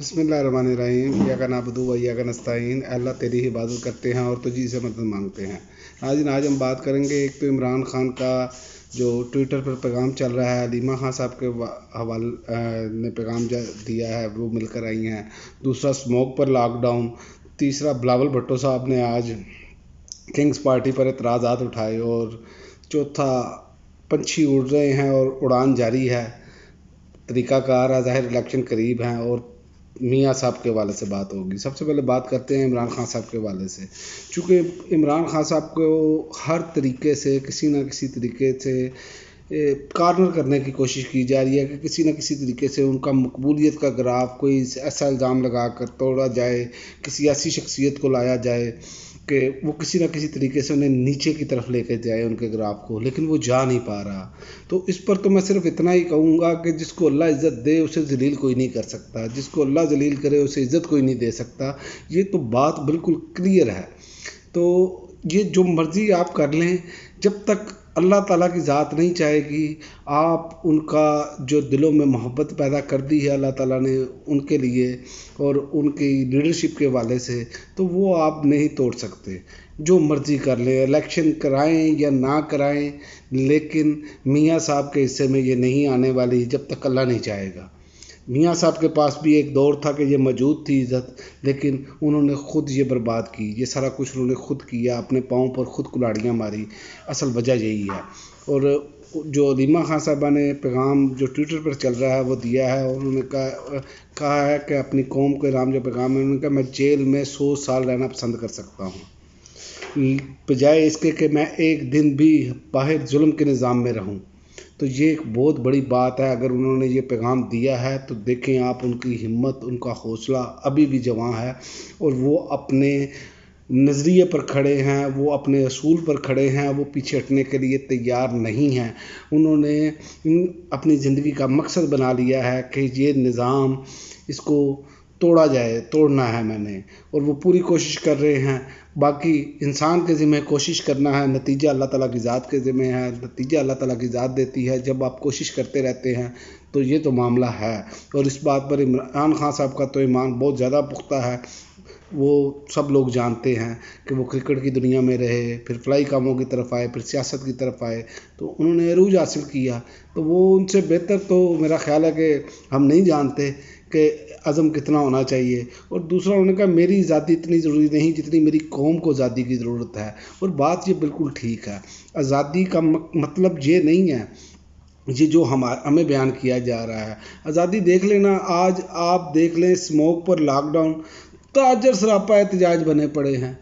बिस्मिल्लाहिर्रहमानिर्रहीम इय्याका नअबुदु व इय्याका नस्तईन। अल्लाह तेरी इबादत करते हैं और तुझी से मदद मांगते हैं। आज हम बात करेंगे, एक तो इमरान खान का जो ट्विटर पर पैगाम चल रहा है, हलीमा खान साहब के हवाले ने पैगाम दिया है, वो मिलकर आई हैं। दूसरा, स्मोक पर लॉकडाउन। तीसरा, बिलावल भुट्टो साहब ने आज किंग्स पार्टी पर एतराज़ात उठाए। और चौथा, पंछी उड़ रहे हैं और उड़ान जारी है। तरीक़ाकार है, ज़ाहिर इलेक्शन करीब हैं और मियाँ साहब के हवाले से बात होगी। सबसे पहले बात करते हैं इमरान खान साहब के हवाले से। चूँकि इमरान खान साहब को हर तरीके से किसी न किसी तरीके से कॉर्नर करने की कोशिश की जा रही है कि किसी न किसी तरीके से उनका मकबूलियत का ग्राफ कोई ऐसा इल्ज़ाम लगा कर तोड़ा जाए, किसी ऐसी शख्सियत को लाया जाए कि वो किसी न किसी तरीके से उन्हें नीचे की तरफ लेके जाए उनके ग्राफ को, लेकिन वो जा नहीं पा रहा। तो इस पर तो मैं सिर्फ इतना ही कहूँगा कि जिसको अल्लाह इज़्ज़त दे उसे जलील कोई नहीं कर सकता, जिसको अल्लाह जलील करे उसे इज़्ज़त कोई नहीं दे सकता। ये तो बात बिल्कुल क्लियर है। तो ये जो मर्ज़ी आप कर लें, जब तक अल्लाह ताला की ज़ात नहीं चाहेगी, आप उनका जो दिलों में मोहब्बत पैदा कर दी है अल्लाह ताला ने उनके लिए और उनकी लीडरशिप के हवाले से, तो वो आप नहीं तोड़ सकते। जो मर्ज़ी कर लें, इलेक्शन कराएं या ना कराएं, लेकिन मियाँ साहब के हिस्से में ये नहीं आने वाली जब तक अल्लाह नहीं चाहेगा। मियाँ साहब के पास भी एक दौर था कि ये मौजूद थी इज़्ज़त, लेकिन उन्होंने ख़ुद ये बर्बाद की। ये सारा कुछ उन्होंने ख़ुद किया, अपने पाँव पर ख़ुद कुल्हाड़ियाँ मारी। असल वजह यही है। और जो हलीमा खान साहबा ने पैगाम जो ट्विटर पर चल रहा है वो दिया है। उन्होंने कहा है कि अपनी कौम के नाम जो पैगाम है, उन्होंने कहा मैं जेल में 100 साल रहना पसंद कर सकता हूँ, बजाय इसके कि मैं एक दिन भी बाहर जुल्म के निज़ाम में रहूँ। तो ये एक बहुत बड़ी बात है। अगर उन्होंने ये पैगाम दिया है तो देखें आप, उनकी हिम्मत, उनका हौसला अभी भी जवां है और वो अपने नज़रिए पर खड़े हैं, वो अपने असूल पर खड़े हैं, वो पीछे हटने के लिए तैयार नहीं हैं। उन्होंने अपनी ज़िंदगी का मकसद बना लिया है कि ये निज़ाम, इसको तोड़ा जाए, तोड़ना है मैंने, और वो पूरी कोशिश कर रहे हैं। बाकी इंसान के ज़िम्मे कोशिश करना है, नतीजा अल्लाह ताला की ज़ात के ज़िम्मे है। नतीजा अल्लाह ताला की ज़ात देती है। जब आप कोशिश करते रहते हैं तो ये तो मामला है। और इस बात पर इमरान खान साहब का तो ईमान बहुत ज़्यादा पुख्ता है। वो सब लोग जानते हैं कि वो क्रिकेट की दुनिया में रहे, फिर फलाई कामों की तरफ आए, फिर सियासत की तरफ आए, तो उन्होंने अरूज हासिल किया। तो वो उनसे बेहतर तो मेरा ख्याल है कि हम नहीं जानते कि अज़म कितना होना चाहिए। और दूसरा, उन्होंने कहा मेरी आज़ादी इतनी ज़रूरी नहीं जितनी मेरी कौम को आज़ादी की ज़रूरत है। और बात ये बिल्कुल ठीक है। आज़ादी का मतलब ये नहीं है ये जो हमें बयान किया जा रहा है। आज़ादी देख लेना, आज आप देख लें, स्मोक पर लॉकडाउन, ताजर सरापा एहतजाज बने पड़े हैं।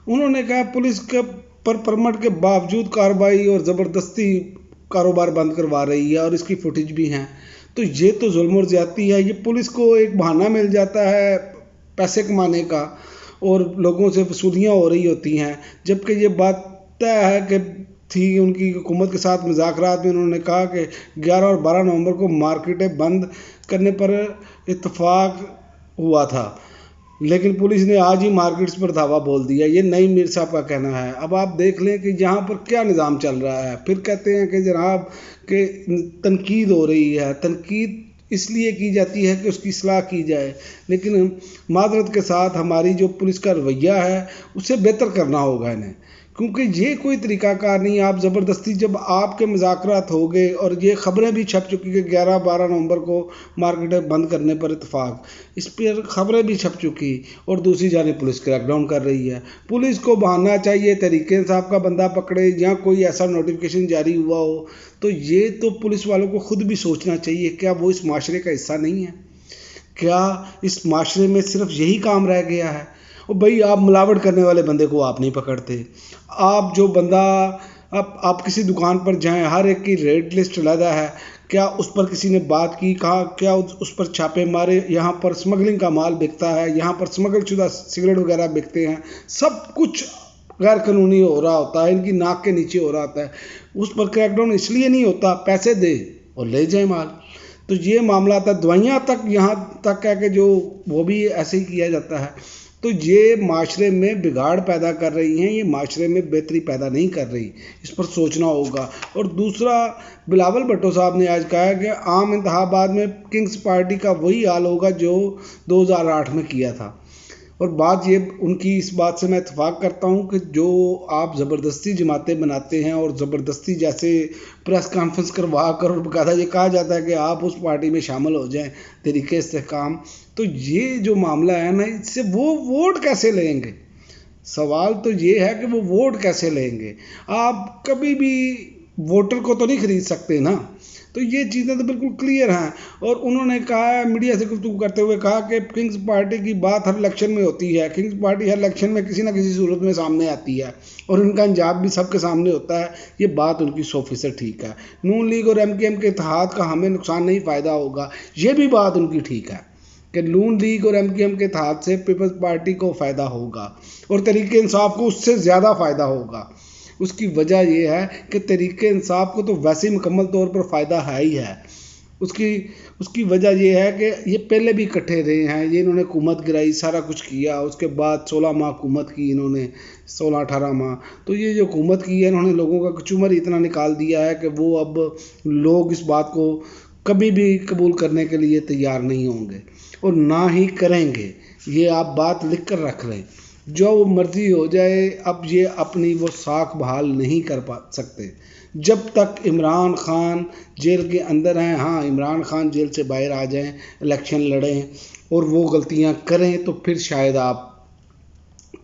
उन्होंने कहा पुलिस के पर परमिट के बावजूद कार्रवाई और ज़बरदस्ती कारोबार बंद करवा रही है और इसकी फुटेज भी हैं। तो ये तो जुल्म और ज़्यादती है। ये पुलिस को एक बहाना मिल जाता है पैसे कमाने का और लोगों से वसूलियाँ हो रही होती हैं, जबकि ये बात तय है कि थी उनकी हुकूमत के साथ मुज़ाकरात में उन्होंने कहा कि 11 और 12 नवंबर को मार्केटें बंद करने पर इत्तफाक हुआ था, लेकिन पुलिस ने आज ही मार्केट्स पर धावा बोल दिया। ये नईम मीर साहब का कहना है। अब आप देख लें कि यहाँ पर क्या निज़ाम चल रहा है। फिर कहते हैं कि जनाब कि तनकीद हो रही है। तनकीद इसलिए की जाती है कि उसकी इस्लाह की जाए, लेकिन मादरत के साथ हमारी जो पुलिस का रवैया है उसे बेहतर करना होगा इन्हें, क्योंकि ये कोई तरीक़ाकार नहीं। आप ज़बरदस्ती, जब आपके मुज़ाकरात हो गए और ये ख़बरें भी छप चुकी कि 11-12 नवंबर को मार्केटें बंद करने पर इत्तफाक, इस पर ख़बरें भी छप चुकी, और दूसरी जानिब पुलिस क्रैकडाउन कर रही है। पुलिस को बहाना चाहिए तहरीक साहब का बंदा पकड़े या कोई ऐसा नोटिफिकेशन जारी हुआ हो, तो ये तो पुलिस वालों को ख़ुद भी सोचना चाहिए, क्या वो इस माशरे का हिस्सा नहीं है? क्या इस माशरे में सिर्फ यही काम रह गया है? और भाई, आप मिलावट करने वाले बंदे को आप नहीं पकड़ते। आप जो बंदा, आप किसी दुकान पर जाएं, हर एक की रेट लिस्ट अलग है। क्या उस पर किसी ने बात की? कहा क्या उस पर छापे मारे? यहाँ पर स्मगलिंग का माल बिकता है, यहाँ पर स्मगल शुदा सिगरेट वगैरह बिकते हैं। सब कुछ गैर कानूनी हो रहा होता है, इनकी नाक के नीचे हो रहा होता है। उस पर क्रैकडाउन इसलिए नहीं होता, पैसे दे और ले जाए माल। तो ये मामला था। दवाइयाँ तक यहाँ तक है कि जो वो भी ऐसे ही किया जाता है। تو یہ معاشرے میں بگاڑ پیدا کر رہی ہیں، یہ معاشرے میں بہتری پیدا نہیں کر رہی، اس پر سوچنا ہوگا۔ اور دوسرا، بلاول بھٹو صاحب نے آج کہا ہے کہ عام انتخابات میں کنگز پارٹی کا وہی حال ہوگا جو 2008 میں کیا تھا۔ اور بات یہ، ان کی اس بات سے میں اتفاق کرتا ہوں کہ جو آپ زبردستی جماعتیں بناتے ہیں اور زبردستی جیسے پریس کانفرنس کروا کر اور باقاعدہ یہ کہا جاتا ہے کہ آپ اس پارٹی میں شامل ہو جائیں طریقے استحکام، تو یہ جو معاملہ ہے نا، اس سے وہ ووٹ کیسے لیں گے؟ سوال تو یہ ہے کہ وہ ووٹ کیسے لیں گے؟ آپ کبھی بھی ووٹر کو تو نہیں خرید سکتے نا۔ تو یہ چیزیں تو بالکل کلیئر ہیں۔ اور انہوں نے کہا، میڈیا سے گفتگو کرتے ہوئے کہا کہ کنگز پارٹی کی بات ہر الیکشن میں ہوتی ہے، کنگز پارٹی ہر الیکشن میں کسی نہ کسی صورت میں سامنے آتی ہے اور ان کا انجام بھی سب کے سامنے ہوتا ہے۔ یہ بات ان کی 100% ٹھیک ہے۔ نون لیگ اور MKM کے اتحاد کا ہمیں نقصان نہیں، فائدہ ہوگا، یہ بھی بات ان کی ٹھیک ہے کہ نون لیگ اور MKM کے اتحاد سے پیپلز پارٹی کو فائدہ ہوگا اور تحریک انصاف کو اس سے زیادہ فائدہ ہوگا۔ اس کی وجہ یہ ہے کہ تحریک انصاف کو تو ویسے ہی مکمل طور پر فائدہ ہے ہی ہے۔ اس کی وجہ یہ ہے کہ یہ پہلے بھی اکٹھے رہے ہیں، یہ انہوں نے حکومت گرائی، سارا کچھ کیا، اس کے بعد 16 ماہ حکومت کی انہوں نے، 16-18 ماہ۔ تو یہ جو حکومت کی ہے، انہوں نے لوگوں کا کچومر اتنا نکال دیا ہے کہ وہ اب لوگ اس بات کو کبھی بھی قبول کرنے کے لیے تیار نہیں ہوں گے اور نہ ہی کریں گے۔ یہ آپ بات لکھ کر رکھ لیں، جو مرضی ہو جائے، اب یہ اپنی وہ ساکھ بحال نہیں کر سکتے جب تک عمران خان جیل کے اندر ہیں۔ ہاں، عمران خان جیل سے باہر آ جائیں، الیکشن لڑیں اور وہ غلطیاں کریں تو پھر شاید آپ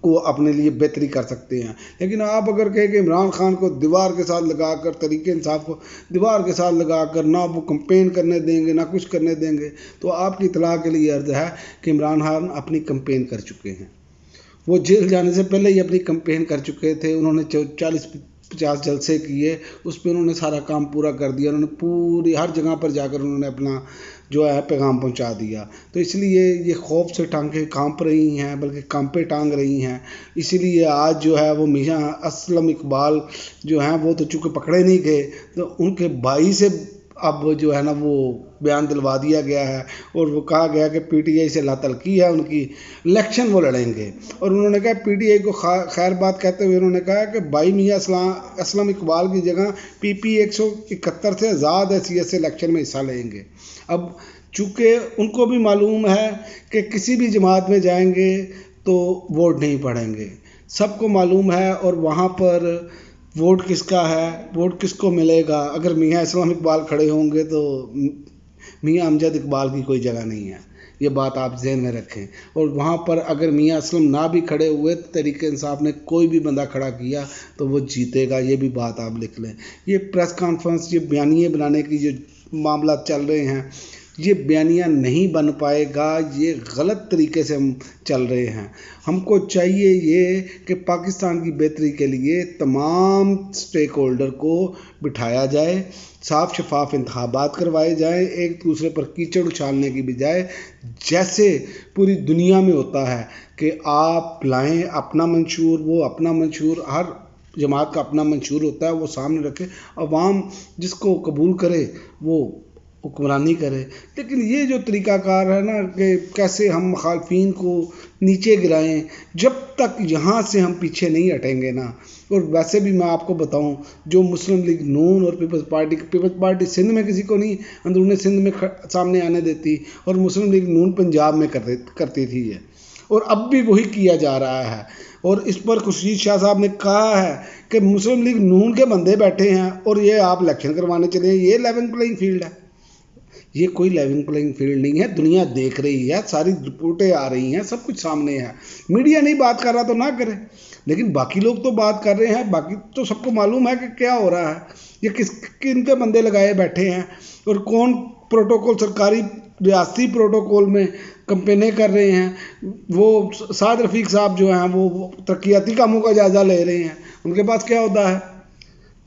کو اپنے لیے بہتری کر سکتے ہیں۔ لیکن آپ اگر کہیں کہ عمران خان کو دیوار کے ساتھ لگا کر، تحریک انصاف کو دیوار کے ساتھ لگا کر نہ وہ کمپین کرنے دیں گے، نہ کچھ کرنے دیں گے، تو آپ کی اطلاع کے لیے عرض ہے کہ عمران خان اپنی کمپین کر چکے ہیں۔ وہ جیل جانے سے پہلے ہی اپنی کمپین کر چکے تھے۔ انہوں نے 40-50 جلسے کیے، اس پہ انہوں نے سارا کام پورا کر دیا، انہوں نے پوری ہر جگہ پر جا کر انہوں نے اپنا جو ہے پیغام پہنچا دیا۔ تو اس لیے یہ خوف سے ٹانگیں کانپ رہی ہیں، بلکہ کانپے ٹانگ رہی ہیں۔ اسی لیے آج جو ہے وہ میاں اسلم اقبال جو ہیں وہ تو چونکہ پکڑے نہیں گئے، تو ان کے بھائی سے اب جو ہے نا وہ بیان دلوا دیا گیا ہے اور وہ کہا گیا کہ PTI سے لا تلقی ہے ان کی، الیکشن وہ لڑیں گے۔ اور انہوں نے کہا PTI کو خیر بات کہتے ہوئے انہوں نے کہا کہ بھائی میاں اسلم اقبال کی جگہ PP 171 سے آزاد حیثیت سے الیکشن میں حصہ لیں گے۔ اب چونکہ ان کو بھی معلوم ہے کہ کسی بھی جماعت میں جائیں گے تو ووٹ نہیں پڑیں گے، سب کو معلوم ہے، اور وہاں پر ووٹ کس کا ہے، ووٹ کس کو ملے گا۔ اگر میاں اسلم اقبال کھڑے ہوں گے تو میاں امجد اقبال کی کوئی جگہ نہیں ہے، یہ بات آپ ذہن میں رکھیں۔ اور وہاں پر اگر میاں اسلم نہ بھی کھڑے ہوئے تو تحریک انصاف نے کوئی بھی بندہ کھڑا کیا تو وہ جیتے گا، یہ بھی بات آپ لکھ لیں۔ یہ پریس کانفرنس، یہ بیانیے بنانے کی جو معاملات چل رہے ہیں، یہ بیانیہ نہیں بن پائے گا، یہ غلط طریقے سے ہم چل رہے ہیں۔ ہم کو چاہیے یہ کہ پاکستان کی بہتری کے لیے تمام سٹیک ہولڈر کو بٹھایا جائے، صاف شفاف انتخابات کروائے جائیں، ایک دوسرے پر کیچڑ اچھالنے کی بجائے جیسے پوری دنیا میں ہوتا ہے کہ آپ لائیں اپنا منشور، وہ اپنا منشور، ہر جماعت کا اپنا منشور ہوتا ہے، وہ سامنے رکھے، عوام جس کو قبول کرے وہ حکمرانی کرے۔ لیکن یہ جو طریقہ کار ہے نا کہ کیسے ہم مخالفین کو نیچے گرائیں، جب تک یہاں سے ہم پیچھے نہیں ہٹیں گے نا۔ اور ویسے بھی میں آپ کو بتاؤں، جو مسلم لیگ نون اور پیپلز پارٹی سندھ میں کسی کو نہیں اندرون سندھ میں سامنے آنے دیتی، اور مسلم لیگ نون پنجاب میں کرتی تھی یہ، اور اب بھی وہی کیا جا رہا ہے۔ اور اس پر خورشید شاہ صاحب نے کہا ہے کہ مسلم لیگ نون کے بندے بیٹھے ہیں اور یہ آپ الیکشن کروانے چلے ہیں، یہ لیونگ پلینگ فیلڈ ہے؟ یہ کوئی لیونگ پلینگ فیلڈ نہیں ہے، دنیا دیکھ رہی ہے، ساری رپورٹیں آ رہی ہیں، سب کچھ سامنے ہے۔ میڈیا نہیں بات کر رہا تو نہ کرے، لیکن باقی لوگ تو بات کر رہے ہیں، باقی تو سب کو معلوم ہے کہ کیا ہو رہا ہے، یہ کن کے بندے لگائے بیٹھے ہیں اور کون پروٹوکول، سرکاری ریاستی پروٹوکول میں کمپینیں کر رہے ہیں۔ وہ سعد رفیق صاحب جو ہیں وہ ترقیاتی کاموں کا جائزہ لے رہے ہیں، ان کے پاس کیا ہوتا ہے؟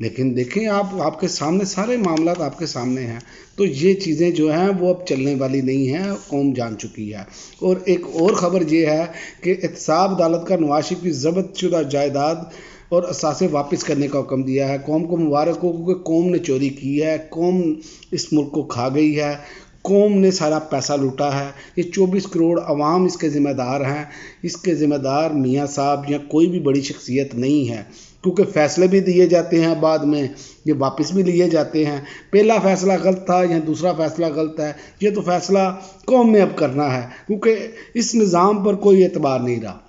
لیکن دیکھیں آپ کے سامنے سارے معاملات آپ کے سامنے ہیں۔ تو یہ چیزیں جو ہیں وہ اب چلنے والی نہیں ہیں، قوم جان چکی ہے۔ اور ایک اور خبر یہ ہے کہ احتساب عدالت کا نواز شریف کی ضبط شدہ جائیداد اور اثاثے واپس کرنے کا حکم دیا ہے۔ قوم کو مبارک ہو، کیونکہ قوم نے چوری کی ہے، قوم اس ملک کو کھا گئی ہے، कौम ने सारा पैसा लूटा है। ये 24 करोड़ अवाम इसके ज़िम्मेदार हैं। इसके ज़िम्मेदार मियाँ साहब या कोई भी बड़ी शख्सियत नहीं है, क्योंकि फ़ैसले भी दिए जाते हैं, बाद में ये वापस भी लिए जाते हैं। पहला फ़ैसला गलत था या दूसरा फ़ैसला गलत है, ये तो फ़ैसला कौम ने अब करना है, क्योंकि इस निज़ाम पर कोई एतबार नहीं रहा।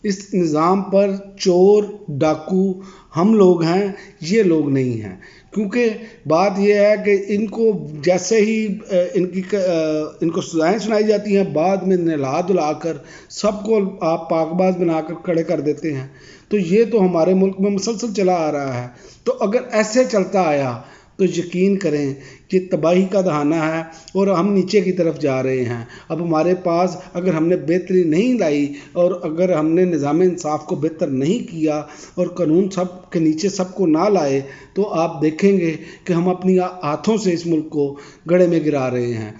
इस निज़ाम पर चोर डाकू हम लोग हैं, ये लोग नहीं हैं। क्योंकि बात यह है कि इनको जैसे ही इनको सज़ाएँ सुनाई जाती हैं, बाद में नहला धुला कर सबको आप पाकबाज बनाकर खड़े कर देते हैं। तो ये तो हमारे मुल्क में मुसलसल चला आ रहा है। तो अगर ऐसे चलता आया तो यकीन करें कि तबाही का दहाना है और हम नीचे की तरफ जा रहे हैं। अब हमारे पास अगर हमने बेहतरी नहीं लाई और अगर हमने निज़ाम इंसाफ को बेहतर नहीं किया और कानून सब के नीचे सबको ना लाए, तो आप देखेंगे कि हम अपनी हाथों से इस मुल्क को गड्ढे में गिरा रहे हैं।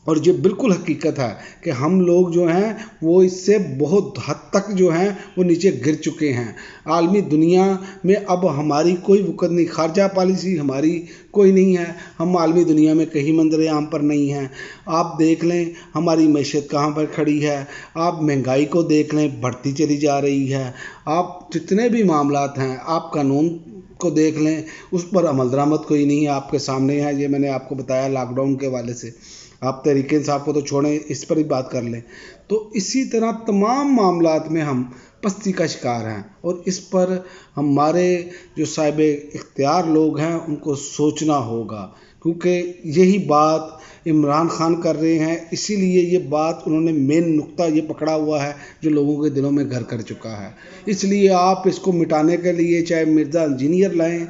और ये बिल्कुल हकीकत है कि हम लोग जो हैं वो इससे बहुत हद तक जो हैं वो नीचे गिर चुके हैं। आलमी दुनिया में अब हमारी कोई वक़्त नहीं, ख़ारजा पॉलिसी हमारी कोई नहीं है, हम आलमी दुनिया में कहीं मंजर आम पर नहीं हैं। आप देख लें हमारी मैशत कहाँ पर खड़ी है, आप महंगाई को देख लें बढ़ती चली जा रही है, आप जितने भी मामलात हैं, आप कानून को देख लें उस पर अमल दरामद कोई नहीं है, आपके सामने है। ये मैंने आपको बताया लॉकडाउन के हवाले से, आप तहरीक इंसाफ को तो छोड़ें, इस पर ही बात कर लें। तो इसी तरह तमाम मामलात में हम पस्ती का शिकार हैं और इस पर हमारे जो साहिब इख्तियार लोग हैं उनको सोचना होगा, क्योंकि यही बात इमरान खान कर रहे हैं। इसीलिए ये बात उन्होंने मेन नुक्ता ये पकड़ा हुआ है जो लोगों के दिलों में घर कर चुका है। इसलिए आप इसको मिटाने के लिए चाहे मिर्ज़ा इंजीनियर लाएं,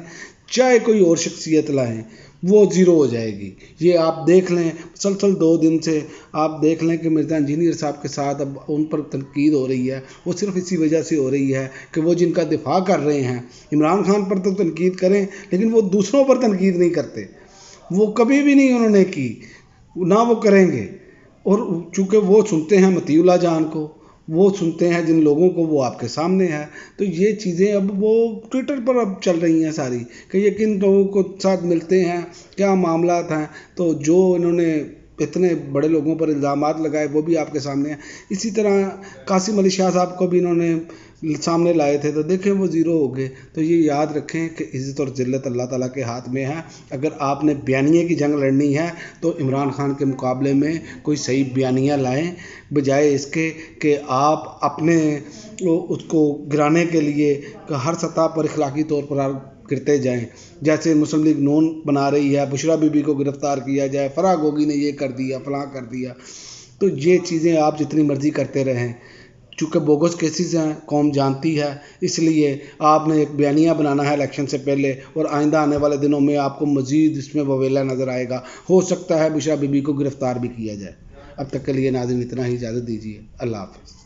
चाहे कोई और शख्सियत लाएं, वो ज़ीरो हो जाएगी। ये आप देख लें, मुसलसल 2 दिन से आप देख लें कि मिर्ज़ा इंजीनियर साहब के साथ अब उन पर तनकीद हो रही है। वो सिर्फ इसी वजह से हो रही है कि वो जिनका दिफा कर रहे हैं, इमरान खान पर तो तनकीद करें लेकिन वो दूसरों पर तनकीद नहीं करते। वो कभी भी नहीं उन्होंने की, ना वो करेंगे। और चूँकि वो सुनते हैं मतीउल्लाह जान को, वो सुनते हैं जिन लोगों को, वो आपके सामने है। तो ये चीज़ें अब वो ट्विटर पर अब चल रही हैं सारी कि ये किन लोगों को साथ मिलते हैं, क्या मामलात हैं। तो जो इन्होंने इतने बड़े लोगों पर इल्ज़ामात लगाए वो भी आपके सामने हैं। इसी तरह कासिम अली शाह साहब को भी इन्होंने सामने लाए थे, तो देखें वो ज़ीरो हो गए। तो ये याद रखें कि इज़्ज़त और ज़िल्लत अल्लाह ताला के हाथ में है। अगर आपने बयानिए की जंग लड़नी है तो इमरान खान के मुकाबले में कोई सही बयानिया लाएं, बजाय इसके कि आप अपने उसको गिराने के लिए हर सतह पर इखलाकी तौर पर गिरते जाएं। जैसे मुस्लिम लीग नून बना रही है, बुशरा बीबी को गिरफ़्तार किया जाए, फराह गोगी ने ये कर दिया, फलां कर दिया। तो ये चीज़ें आप जितनी मर्ज़ी करते रहें, चूँकि बोगस केसेस हैं, कौम जानती है। इसलिए आपने एक बयानिया बनाना है इलेक्शन से पहले, और आइंदा आने वाले दिनों में आपको मज़ीद इसमें बवेला नज़र आएगा। हो सकता है बुशरा बीबी को गिरफ़्तार भी किया जाए। अब तक के लिए नाज़रीन इतना ही, इजाज़त दीजिए। अल्लाह हाफ़िज़।